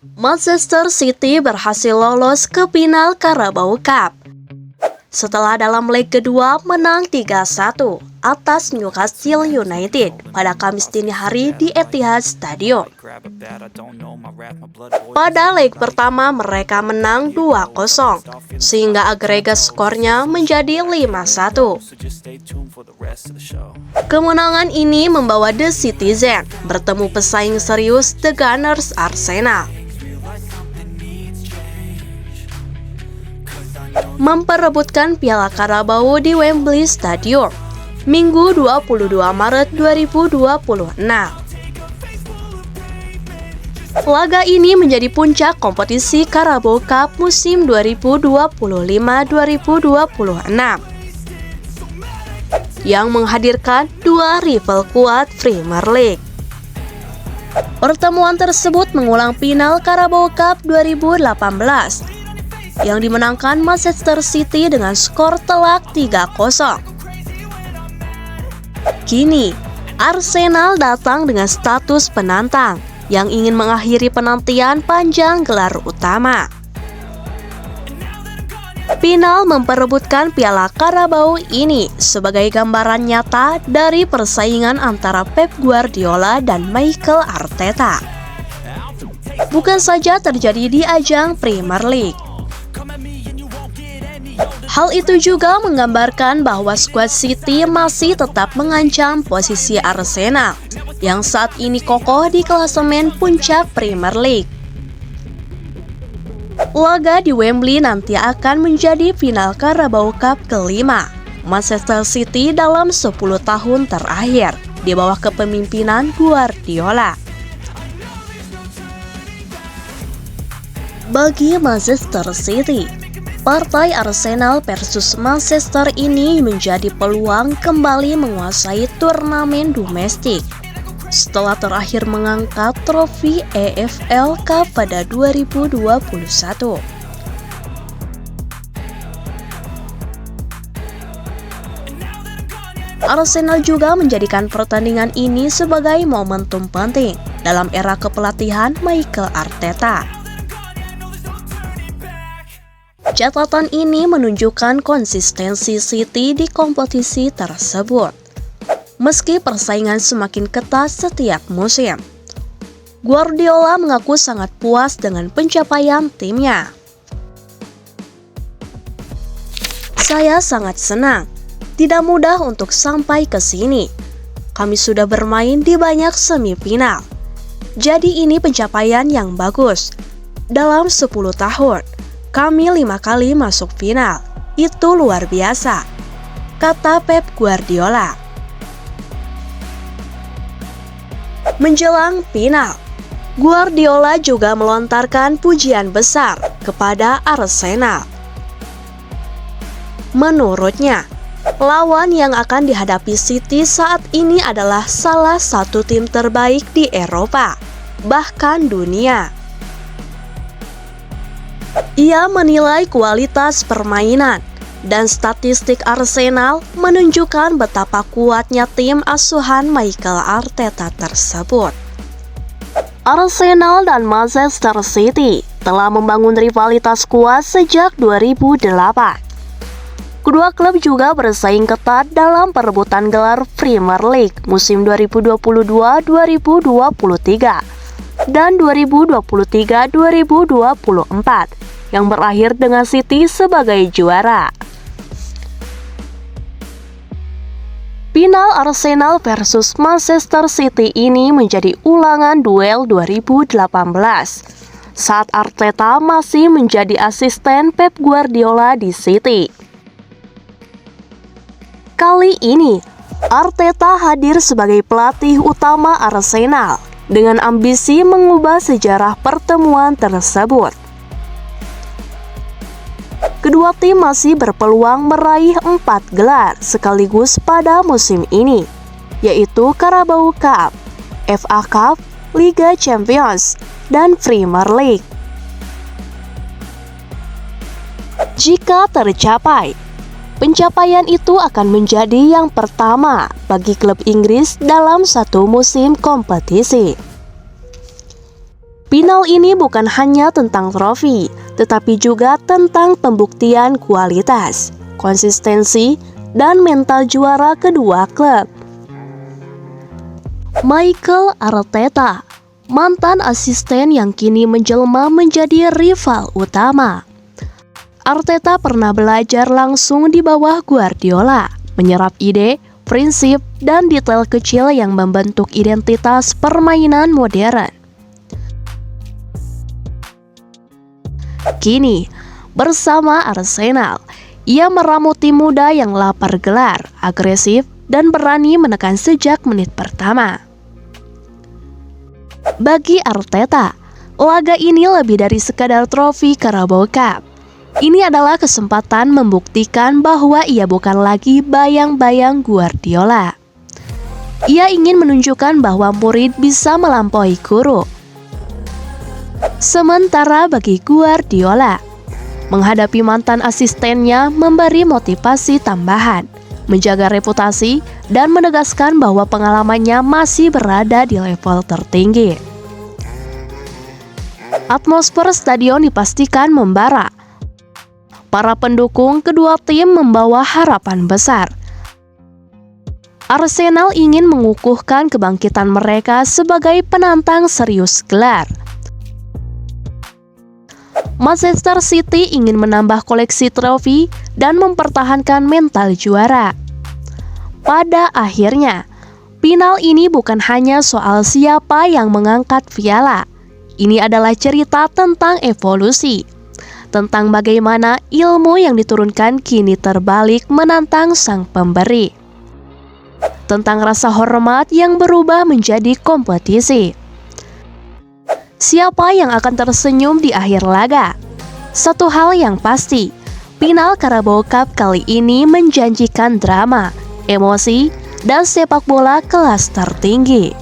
Manchester City berhasil lolos ke final Carabao Cup setelah dalam leg kedua menang 3-1 atas Newcastle United pada Kamis dini hari di Etihad Stadium. Pada leg pertama mereka menang 2-0 sehingga agregat skornya menjadi 5-1. Kemenangan ini membawa The Citizen bertemu pesaing serius The Gunners Arsenal. Memperebutkan Piala Carabao di Wembley Stadium Minggu 22 Maret 2026. Laga ini menjadi puncak kompetisi Carabao Cup musim 2025-2026 yang menghadirkan dua rival kuat Premier League. Pertemuan tersebut mengulang final Carabao Cup 2018 yang dimenangkan Manchester City dengan skor telak 3-0. Kini, Arsenal datang dengan status penantang yang ingin mengakhiri penantian panjang gelar utama. Final memperebutkan Piala Carabao ini sebagai gambaran nyata dari persaingan antara Pep Guardiola dan Mikel Arteta. Bukan saja terjadi di ajang Premier League. Hal itu juga menggambarkan bahwa skuad City masih tetap mengancam posisi Arsenal yang saat ini kokoh di klasemen puncak Premier League. Laga di Wembley nanti akan menjadi final Carabao Cup kelima Manchester City dalam 10 tahun terakhir di bawah kepemimpinan Guardiola. Bagi Manchester City, partai Arsenal versus Manchester ini menjadi peluang kembali menguasai turnamen domestik setelah terakhir mengangkat trofi EFL Cup pada 2021. Arsenal juga menjadikan pertandingan ini sebagai momentum penting dalam era kepelatihan Mikel Arteta. Catatan ini menunjukkan konsistensi City di kompetisi tersebut. Meski persaingan semakin ketat setiap musim, Guardiola mengaku sangat puas dengan pencapaian timnya. Saya sangat senang, tidak mudah untuk sampai ke sini. Kami sudah bermain di banyak semifinal. Jadi ini pencapaian yang bagus. Dalam 10 tahun, kami 5 kali masuk final. Itu luar biasa, kata Pep Guardiola. Menjelang final, Guardiola juga melontarkan pujian besar kepada Arsenal. Menurutnya, lawan yang akan dihadapi City saat ini adalah salah satu tim terbaik di Eropa, bahkan dunia. Ia menilai kualitas permainan dan statistik Arsenal menunjukkan betapa kuatnya tim asuhan Mikel Arteta tersebut. Arsenal dan Manchester City telah membangun rivalitas kuat sejak 2008. Kedua klub juga bersaing ketat dalam perebutan gelar Premier League musim 2022-2023 dan 2023-2024 yang berakhir dengan City sebagai juara. Final Arsenal versus Manchester City ini menjadi ulangan duel 2018 saat Arteta masih menjadi asisten Pep Guardiola di City. Kali ini, Arteta hadir sebagai pelatih utama Arsenal dengan ambisi mengubah sejarah pertemuan tersebut. Kedua tim masih berpeluang meraih 4 gelar sekaligus pada musim ini, yaitu Carabao Cup, FA Cup, Liga Champions, dan Premier League. Jika tercapai, pencapaian itu akan menjadi yang pertama bagi klub Inggris dalam satu musim kompetisi. Final ini bukan hanya tentang trofi, tetapi juga tentang pembuktian kualitas, konsistensi, dan mental juara kedua klub. Mikel Arteta, mantan asisten yang kini menjelma menjadi rival utama. Arteta pernah belajar langsung di bawah Guardiola, menyerap ide, prinsip, dan detail kecil yang membentuk identitas permainan modern. Kini, bersama Arsenal, ia meramu tim muda yang lapar gelar, agresif, dan berani menekan sejak menit pertama. Bagi Arteta, laga ini lebih dari sekadar trofi Carabao Cup. Ini adalah kesempatan membuktikan bahwa ia bukan lagi bayang-bayang Guardiola. Ia ingin menunjukkan bahwa murid bisa melampaui guru. Sementara bagi Guardiola, menghadapi mantan asistennya memberi motivasi tambahan, menjaga reputasi, dan menegaskan bahwa pengalamannya masih berada di level tertinggi. Atmosfer stadion dipastikan membara. Para pendukung kedua tim membawa harapan besar. Arsenal ingin mengukuhkan kebangkitan mereka sebagai penantang serius gelar. Manchester City ingin menambah koleksi trofi dan mempertahankan mental juara. Pada akhirnya, final ini bukan hanya soal siapa yang mengangkat piala. Ini adalah cerita tentang evolusi, tentang bagaimana ilmu yang diturunkan kini terbalik menantang sang pemberi, tentang rasa hormat yang berubah menjadi kompetisi. Siapa yang akan tersenyum di akhir laga? Satu hal yang pasti, final Carabao Cup kali ini menjanjikan drama, emosi, dan sepak bola kelas tertinggi.